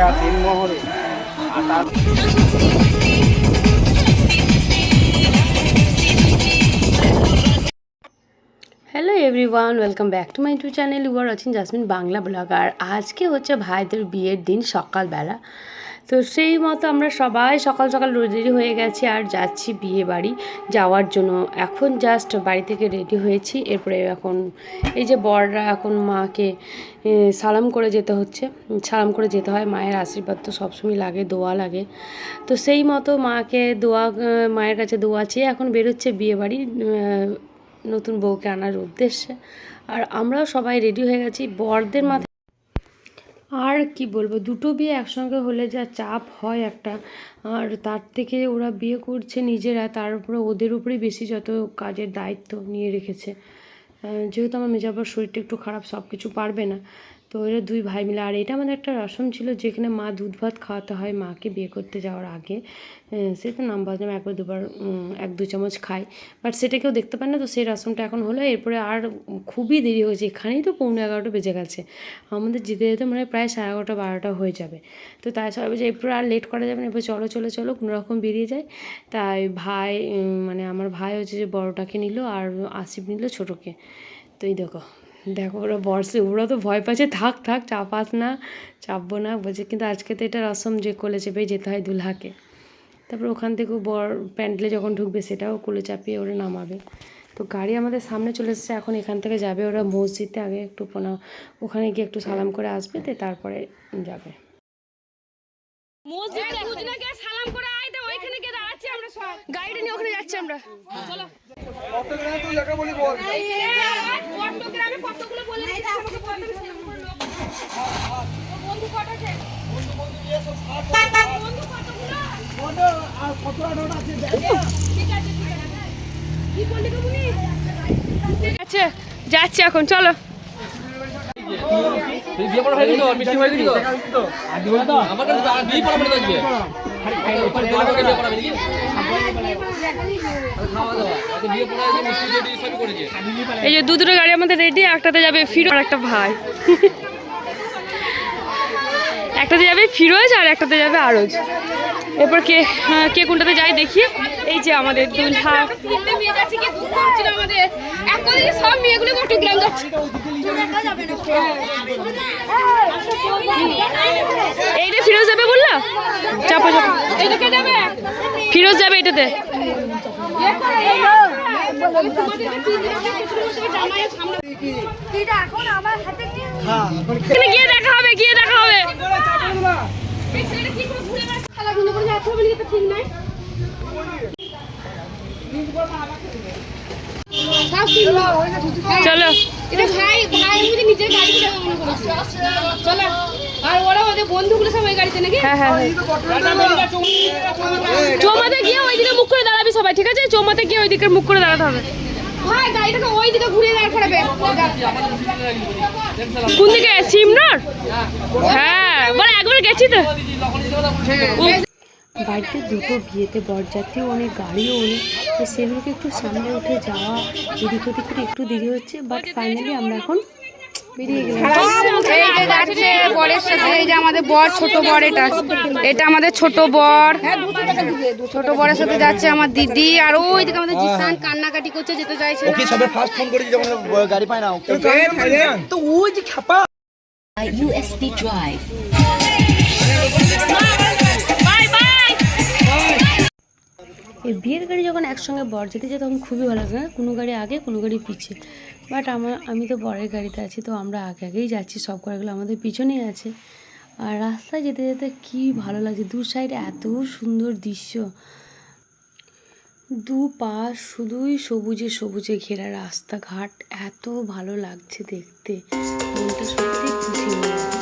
Hello everyone, welcome back to my YouTube channel. You are watching Jasmin Bangla blog. আর আজকে হচ্ছে ভাইদের বিয়ের দিন সকালবেলা, তো সেই মতো আমরা সবাই সকাল সকাল রেডি হয়ে গেছি আর যাচ্ছি বিয়ে বাড়ি যাওয়ার জন্য। এখন জাস্ট বাড়ি থেকে রেডি হয়েছি, এরপরে এখন এই যে বররা এখন মাকে সালাম করে যেতে হচ্ছে, সালাম করে যেতে হয়। মায়ের আশীর্বাদ তো সবসময় লাগে, দোয়া লাগে। তো সেই মতো মাকে দোয়া, মায়ের কাছে দোয়া চেয়ে এখন বেরোচ্ছে বিয়ে বাড়ি নতুন বউকে আনার উদ্দেশ্যে। আর আমরাও সবাই রেডি হয়ে গেছি। বরদের মাথায় আর কি বলবো, দুটো বিয়ে একসঙ্গে হলে যা চাপ হয় একটা, আর তার থেকে ওরা বিয়ে করছে নিজেরা, তার উপরে ওদের উপরেই বেশি যত কাজের দায়িত্ব নিয়ে রেখেছে। যেহেতু আমার মেজাবার শরীরটা একটু খারাপ, সব কিছু পারবে না, তো এরা দুই ভাই মিলে। আর এটা আমাদের একটা রসম ছিল, যেখানে মা দুধ ভাত খাওয়াতে হয় মাকে বিয়ে করতে যাওয়ার আগে। সে তো নাম বাজনাম একবার দুবার এক দু চামচ খাই, বাট সেটা কেউ দেখতে পায় না। তো সেই রসমটা এখন হলো। এরপরে আর খুবই দেরি হয়েছে, এখানেই তো 11:15 বেজে গেছে। আমাদের যেতে যেতে মানে প্রায় 11:30 12টা হয়ে যাবে। তো তাই সবাই বলছে এরপরে আর লেট করা যাবে না, এরপর চলো চলো চলো কোনোরকম বেরিয়ে যায়। তাই ভাই মানে আমার ভাই হচ্ছে যে বড়টাকে নিল আর আসিফ নিল ছোটোকে। তো এই দেখো দেখো ওরা বর্ষে, ওরা তো ভয় পাচ্ছে, থাক থাক চাপাস না, চাপবো না বলছে। কিন্তু আজকে তো এটা রসম যে কোলে চেপেই যেতে হয় দুলহাকে। তারপর ওখান থেকেও বর প্যান্ডেলে যখন ঢুকবে সেটাও কোলে চাপিয়ে ওরা নামাবে। তো গাড়ি আমাদের সামনে চলে এসেছে, এখন এখান থেকে যাবে ওরা মসজিদে। আগে একটু ওখানে গিয়ে একটু সালাম করে আসবে, তো তারপরে যাবে সালাম করে আইতে। ওইখানে গিয়ে দাঁড়াচ্ছি আমরা, সব গাড়িটা নিয়ে ওখানে যাচ্ছি আমরা। চলো আচ্ছা যাচ্ছি এখন, চলো। এই যে দুটো গাড়ি আমাদের রেডি, একটাতে যাবে ফিরোজ আর একটা ভাই, একটাতে যাবে ফিরোজ আর একটাতে যাবে আরজ। এরপর কে কে কোনটাতে যায় দেখি। এই যে আমাদের দুলহা, সব মেয়েগুলো চট্টগ্রাম যাচ্ছে। এইটা ফিরোজ যাবে বললো, চাপো চাপো, এইটাকে যাবে ফিরোজ যাবে এটাতে। গিয়ে দেখা হবে, গিয়ে দেখা হবে। চলো এটা ভাই ভাই মুঝে নিজের গাড়ি চলো। আর ওরা ওদের বন্ধুগুলো সব ওই গাড়িতে নাকি? হ্যাঁ হ্যাঁ, চৌমাতে গিয়ে ওইদিকে মুখ করে দাঁড়াবি সবাই, ঠিক আছে? চৌমাতে গিয়ে ওইদিকে মুখ করে দাঁড়াতে হবে। ভাই গাড়িটাকে ওইদিকে ঘুরিয়ে দাঁড় করাবে। কোন দিকে? সিমনার? হ্যাঁ বলে একবার গেছি তো। বাড়িতে দুটো বিয়েতে বরযাত্রীও অনেক, গাড়িও অনেক, তো সেগুলোকে একটু সামনে উঠে যাওয়া এদিক ওদিক করে একটু দেরি হচ্ছে। বাট ফাইনালি আমরা এখন বেরিয়ে গেলাম। এই যে যাচ্ছে বরের সাথে, এই যে আমাদের বর, ছোট বর, এটা আমাদের ছোট বর, ছোট বরের সাথে যাচ্ছে আমার দিদি। আর ওইদিকে আমাদের জিসান কান্নাকাটি করছে, যেতে চাইছে না। ওকে সবে ফার্স্ট ফোন করেছি যখন গাড়ি পায় না, তো ওই যে খাপা USB drive. এই বিয়ের গাড়ি যখন একসঙ্গে বর যেতে যায় তখন খুবই ভালো লাগে, কোনো গাড়ি আগে কোনো গাড়ি পিছিয়ে। বাট আমি তো বরের গাড়িতে আছি, তো আমরা আগে আগেই যাচ্ছি, সব গাড়িগুলো আমাদের পিছনেই আছে। আর রাস্তায় যেতে যেতে কী ভালো লাগছে, দু সাইডে এত সুন্দর দৃশ্য, দু পাশ শুধুই সবুজে সবুজে ঘেরা রাস্তাঘাট, এত ভালো লাগছে দেখতে, মনটা সত্যি খুশি হয়ে যাচ্ছে।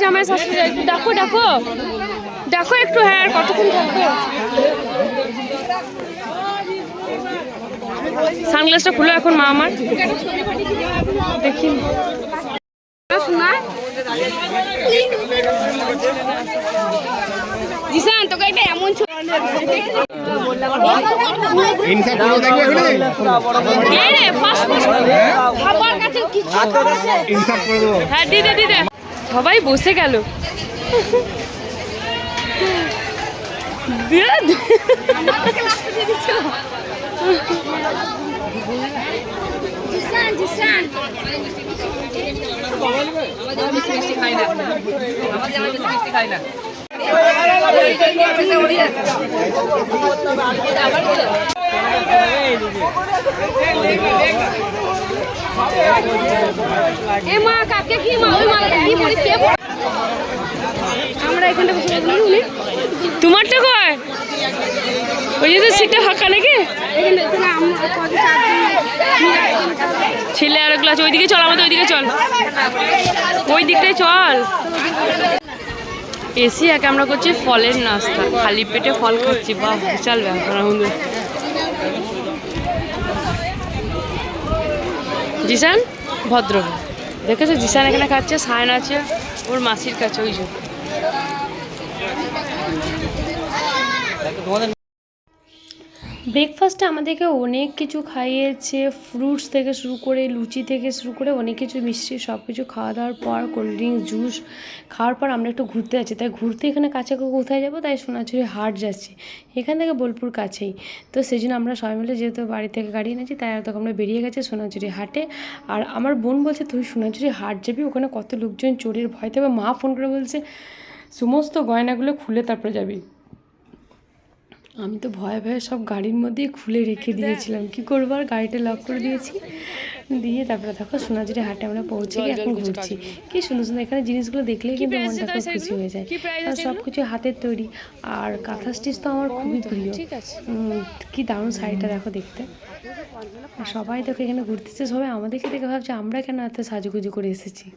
জামাই জামাই শাশুড়ি একটু ডাকো ডাকো ডাকো একটু। হ্যাঁ আর কতক্ষণ থাকবে? সানগ্লাসটা খুলো এখন মা আমার দেখি শোনা জিসান তোকে এটা এমন হ্যাঁ দিদে দিদে সবাই বসে গেল। এ মা কাকে কি মা ওই মালা কি পরে কে আমরা এখানে বসে বলি তোমারটা কয় ওই যে সিটটা ফাঁকা নাকি এখানে না আমরা কত ছেলে আর ক্লাস ওইদিকে চল আমাদের ওইদিকে চল ওই দিকটাই চল। এসি একে আমরা করছি ফলের নাস্তা খালি পেটে ফল খাচ্ছি বা বিশাল ব্যাপার আমাদের। জিসান ভদ্র দেখেছো জিসান এখানে খাচ্ছে সায়ন আছে ওর মাসির কাছে ওই জন্য। ব্রেকফাস্টে আমাদেরকে অনেক কিছু খাইয়েছে, ফ্রুটস থেকে শুরু করে লুচি থেকে শুরু করে অনেক কিছু মিষ্টি সব কিছু খাওয়া দাওয়ার পর কোল্ড ড্রিঙ্কস জুস খাওয়ার পর আমরা একটু ঘুরতে যাচ্ছি। তাই ঘুরতে এখানে কাছে কোথায় যাবো, তাই সোনাঝুরি হাট যাচ্ছি, এখান থেকে বোলপুর কাছেই। তো সেই জন্য আমরা সবাই মিলে যেহেতু বাড়ি থেকে গাড়ি এনেছি তাই তখন আমরা বেরিয়ে গেছি সোনাঝুরি হাটে। আর আমার বোন বলছে তুই সোনাঝুরি হাট যাবি, ওখানে কত লোকজন চোরের ভয় থাকবে। মা ফোন করে বলছে সমস্ত গয়নাগুলো খুলে তারপরে যাবি। আমি তো ভয়ে ভয়ে সব গাড়ির মধ্যেই খুলে রেখে দিয়েছিলাম, কি করবো আর গাড়িটা লক করে দিয়েছি। দিয়ে তারপরে দেখো সোনাঝুরি হাটে আমরা পৌঁছে গিয়ে এখন ঘুরছি। কি সুন্দর সুন্দর এখানে জিনিসগুলো দেখলেই কিন্তু মনটা খুব খুশি হয়ে যায়। আর সব কিছু হাতের তৈরি আর কাঁথা স্টিচ তো আমার খুবই প্রিয়। কি দারুণ শাড়িটা দেখো দেখতে। আর সবাই দেখো এখানে ঘুরতেছে, সবাই আমাদেরকে দেখে ভাবছে আমরা কেন এত সাজুগুজু করে এসেছি।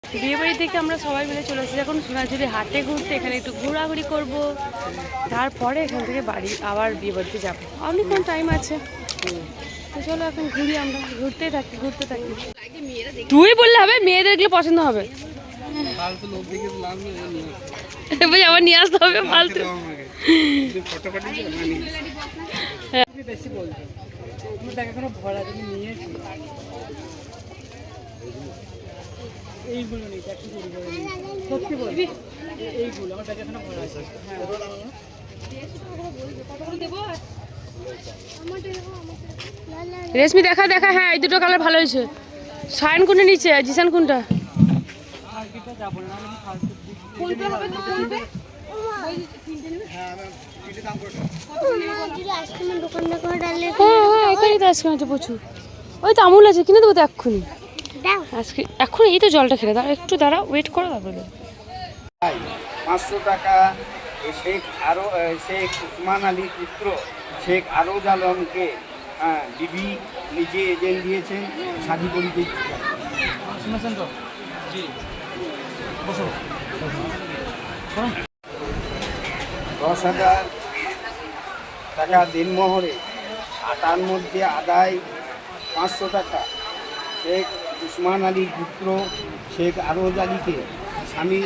বিয়ে বাড়ি থেকে আমরা সবাই মিলে চলে এসেছি এখন সোনাঝুরি হাটে ঘুরতে, এখানে একটু ঘোরাঘুরি করব, তারপরে এখান থেকে বাড়ি আবার বিয়ে বাড়িতে যাবো। অনেকক্ষণ টাইম আছে, তো চলো এখন ঘুরি, আমরা ঘুরতে থাকি। তুই বললে হবে, মেয়েদেরগুলো পছন্দ হবে, আবার নিয়ে আসতে হবে ফালতু। এইগুলো নেই সত্যি বলবি, এইগুলো আমার ব্যাগে এখনো ভরা আছে। রেশমি দেখা দেখা, হ্যাঁ এই দুটো কালার ভালো হয়েছে। সায়ন কোনটা নিচে, জিসান কোনটা? হ্যাঁ এখানে তো আইসক্রিম আছে প্রচুর, ওই তো আমুল আছে, কিনে দেবো তো এক্ষুনি। আজকে এখন এই তো জলটা খেলে দাঁড়া, একটু দাঁড়া, ওয়েট করো তারপরে। 500 টাকা শেখ উসমান আলীর পুত্র শেখ আরোজ আলমকে বিবি নিজে এজেন্ট দিয়েছেন শাদি করিতে। শুনেছেন তো? জি বসো। 10,000 টাকা দিনমোহরে, আটার মধ্যে আদায় 500 টাকা শেখ উসমান আলীর পুত্র শেখ আরোজ আলীকে স্বামী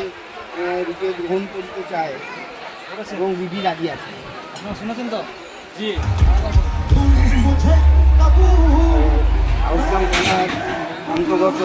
রূপে গ্রহণ করতে চায় এবং বিধি রাজি আছে। আপনারা শুনেছেন তো? জি। আউসগ্রাম থানার অন্তর্গত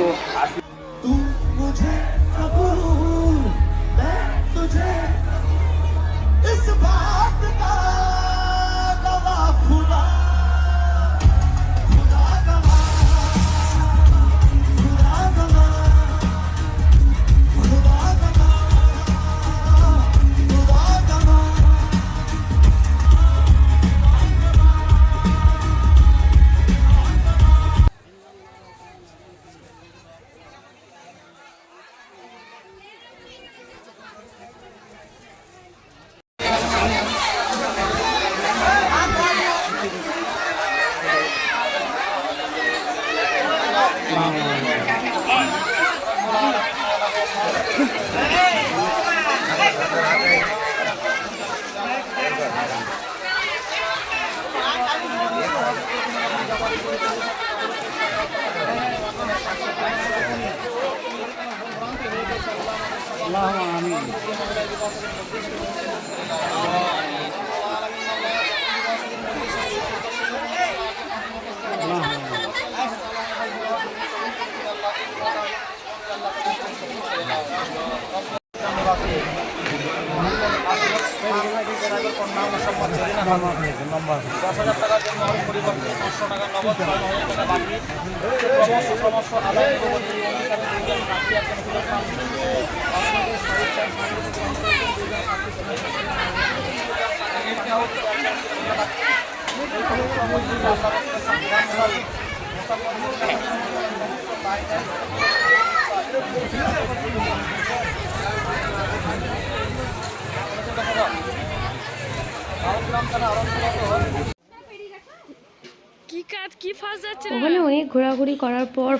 ওখানে অনেক ঘোরাঘুরি করার পর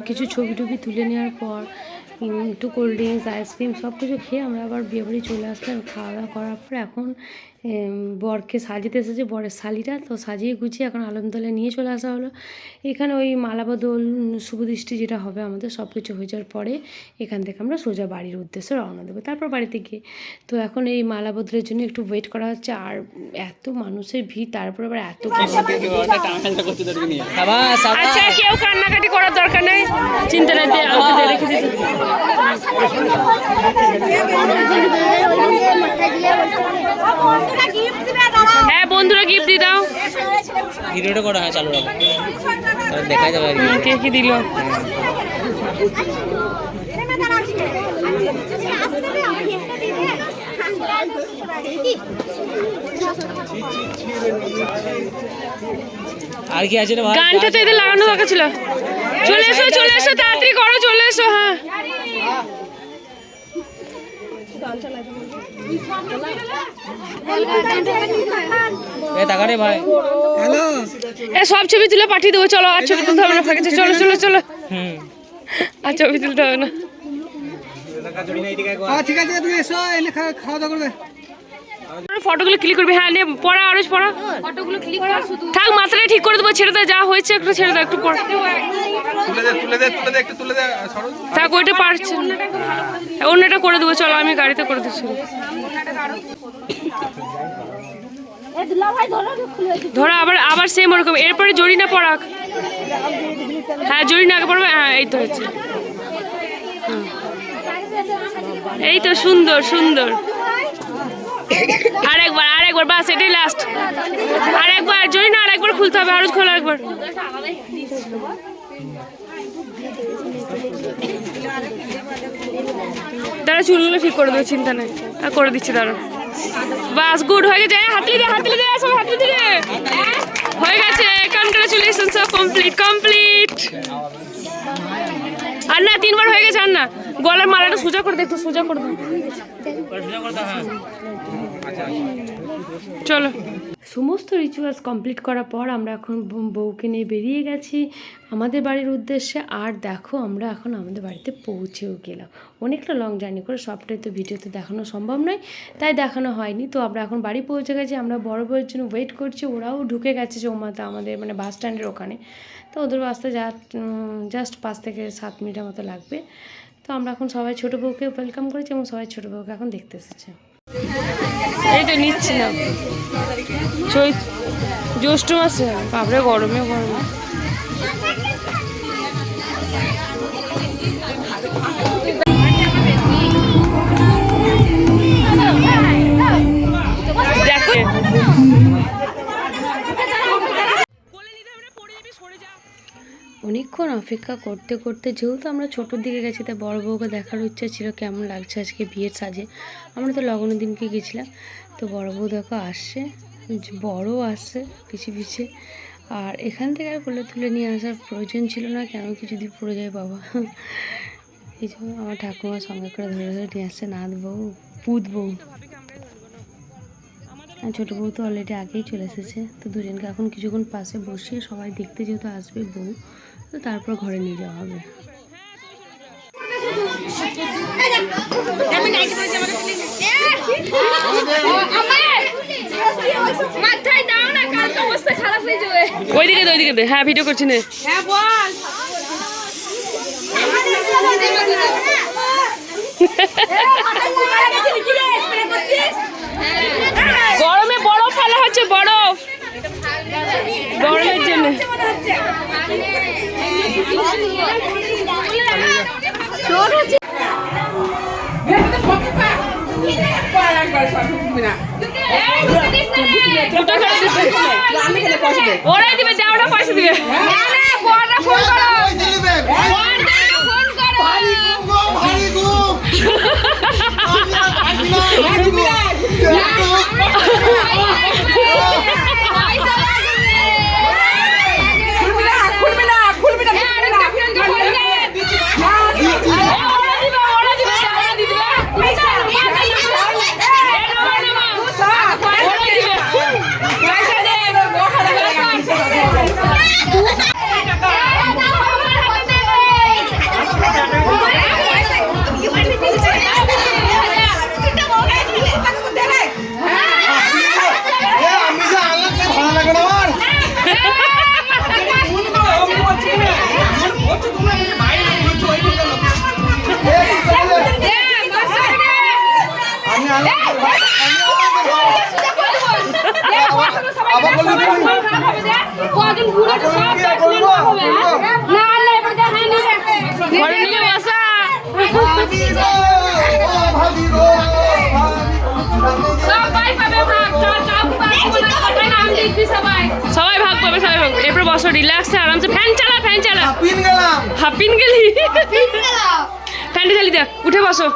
কিছু ছবি টবি তুলে নেওয়ার পর একটু কোল্ড ড্রিঙ্কস আইসক্রিম সব কিছু খেয়ে আমরা আবার বিয়ে বাড়ি চলে আসলাম। খাওয়া দাওয়া করার পর এখন বরকে সাজিতে এসেছে, বরের শালিটা তো সাজিয়ে গুছিয়ে এখন আলমতলায় নিয়ে চলে আসা হলো। এখানে ওই মালাবদল শুভদৃষ্টি যেটা হবে আমাদের সব কিছু হয়ে যাওয়ার পরে এখান থেকে আমরা সোজা বাড়ির উদ্দেশ্যে রওনা দেবো, তারপর বাড়িতে গিয়ে তো এখন এই মালাবদলের জন্য একটু ওয়েট করা হচ্ছে। আর এত মানুষের ভিড়, তারপর আবার এত আচ্ছা কেউ কান্নাকাটি করার দরকার নেই, চিন্তা নাই রেখে দিতে। হ্যাঁ বন্ধুরা গিফট দিয়ে দাও, ভিডিওটা করা হয় চালু রাখো, দেখা যাবে কে কি দিল। আর কি আছে রে ভাই? গানটা তো এদের লাগানো দরকার ছিল। চলে এসো চলে এসো, তাড়াতাড়ি করো, চলে এসো। হ্যাঁ এ টাকা রে ভাই। হ্যালো, এ সব ছবি তুলে পাঠিয়ে দেবো। চলো আর ছবি তুলতে হবে না, ফাঁকেছে। চলো চলো চলো, আর ছবি তুলতে হবে না। ঠিক আছে তুমি এসো, এনে খাওয়া দাওয়া করবে। ফটোগুলো ক্লিক করবি। হ্যাঁ নে পড়া, আরো পড়া। ফটোগুলো ক্লিক করা শুধু থাক, মাথাটা ঠিক করে দেবো, ছেড়ে দে, যা হয়েছে একটু ছেড়ে দাও, একটু পড়। থাক, ওইটা পারছে না, অন্যটা করে দেবো। চলো আমি গাড়িতে করে দিচ্ছি। ধরো আবার আবার সেম ওরকম, এরপরে জরিনা পড়াক। হ্যাঁ জরিনা আগে পড়বে। হ্যাঁ এই তো হচ্ছে, এই তো সুন্দর সুন্দর। আরেকবার আরেকবার, বাস এটাই লাস্ট। আরেকবার জরিনা, আরেকবার খুলতে হবে, আরো খোলা একবার। তারা চুলগুলো ঠিক করে দেবো, চিন্তা নেই, করে দিচ্ছি। দাঁড়ো, বাস গুড হয়ে গেছে। হাতলি দে, হাতলি দে, সব হাতলি দে, হয়ে গেছে। কনগ্রাচুলেশন, সব কমপ্লিট কমপ্লিট। আর না, 3 বার হয়ে গেছে। আর না, গলার মালাটা সোজা করে দে, একটু সোজা করে দে। চলো, সমস্ত রিচুয়ালস কমপ্লিট করার পর আমরা এখন বউকে নিয়ে বেরিয়ে গেছি আমাদের বাড়ির উদ্দেশ্যে। আর দেখো আমরা এখন আমাদের বাড়িতে পৌঁছেও গেলাম। অনেকটা লং জার্নি করে, সবটাই তো ভিডিওতে দেখানো সম্ভব নয়, তাই দেখানো হয়নি। তো আমরা এখন বাড়ি পৌঁছে গেছি। আমরা বড় বউয়ের জন্য ওয়েট করছি, ওরাও ঢুকে গেছে চৌমাথা আমাদের মানে বাস স্ট্যান্ডের ওখানে। তো ওদের বাসতে জাস্ট 5 থেকে 7 মিনিটের মতো লাগবে। তো আমরা এখন সবাই ছোটো বউকে ওয়েলকাম করেছি এবং সবাই ছোটো বউকে এখন দেখতে এসেছে। এই তো নিচ্ছি না, জ্যৈষ্ঠ মাসে বাপরে গরমে গরমে। দেখো অনেকক্ষণ অপেক্ষা করতে করতে, যেহেতু আমরা ছোটোর দিকে গেছি তাই বড় বউকে দেখার ইচ্ছা ছিল কেমন লাগছে আজকে বিয়ের সাজে। আমরা তো লগনের দিনকে গেছিলাম। তো বড় বউ দেখো আসছে, বড় আসছে পিছিয়ে পিছিয়ে। আর এখান থেকে আর কোলে তুলে নিয়ে আসার প্রয়োজন ছিল না, কেন কি যদি পড়ে যায় বাবা। এই জন্য আমার ঠাকুমা সঙ্গে করে ধরে ধরে নিয়ে আসছে নাত বউ, পুত বউ। আর ছোটো বউ তো অলরেডি আগেই চলে এসেছে। তো দুজনকে এখন কিছুক্ষণ পাশে বসিয়ে সবাই দেখতে যেহেতু আসবে বউ, তো তারপর ঘরে নিয়ে যাওয়া হবে। ওইদিকে দে, হ্যাঁ ভিডিও করছি না। গরমে বরফ ফেলা হচ্ছে, বরফ গরমের জন্য। ওরাই দিবে, দেওয়াটা পয়সা দিবে। সবাই ভাগ পাবে, সবাই ভাগ। এরপর বসো রিল্যাক্সে, আরামসে। ফ্যান চালা, ফ্যান চালা। হাফিন গেলি, ফ্যানটা চালিয়ে দেখ। উঠে বসো।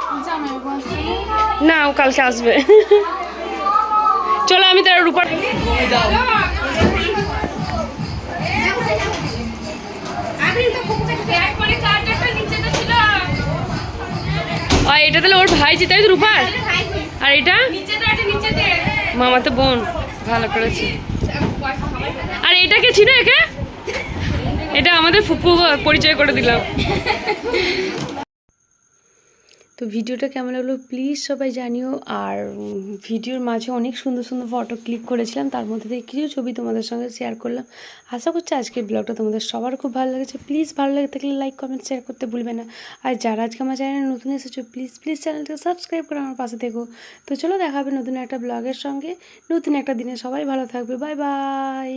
না, ও কালকে আসবে। চলো আমি তার রূপার এটা তাহলে ওর ভাই জিতে রূপার। আর এটা মামাতো বোন। ভালো করেছে। আর এটা কে ছিল? একে এটা আমাদের ফুপু পরিচয় করে দিলাম। তো ভিডিওটা কেমন লাগলো প্লিজ সবাই জানিও। আর ভিডিওর মাঝে অনেক সুন্দর সুন্দর ফটো ক্লিক করেছিলাম, তার মধ্যে থেকে কিছু ছবি তোমাদের সঙ্গে শেয়ার করলাম। আশা করছি আজকের ব্লগটা তোমাদের সবার খুব ভালো লেগেছে। প্লিজ ভালো লেগে থাকলে লাইক, কমেন্ট, শেয়ার করতে ভুলবে না। আর যারা আজকে আমার চ্যানেলে নতুন এসেছো প্লিজ প্লিজ চ্যানেলটাকে সাবস্ক্রাইব করে আমার পাশে থেকো। তো চলো দেখা হবে নতুন একটা ব্লগের সঙ্গে, নতুন একটা দিনে। সবাই ভালো থাকবে। Bye bye.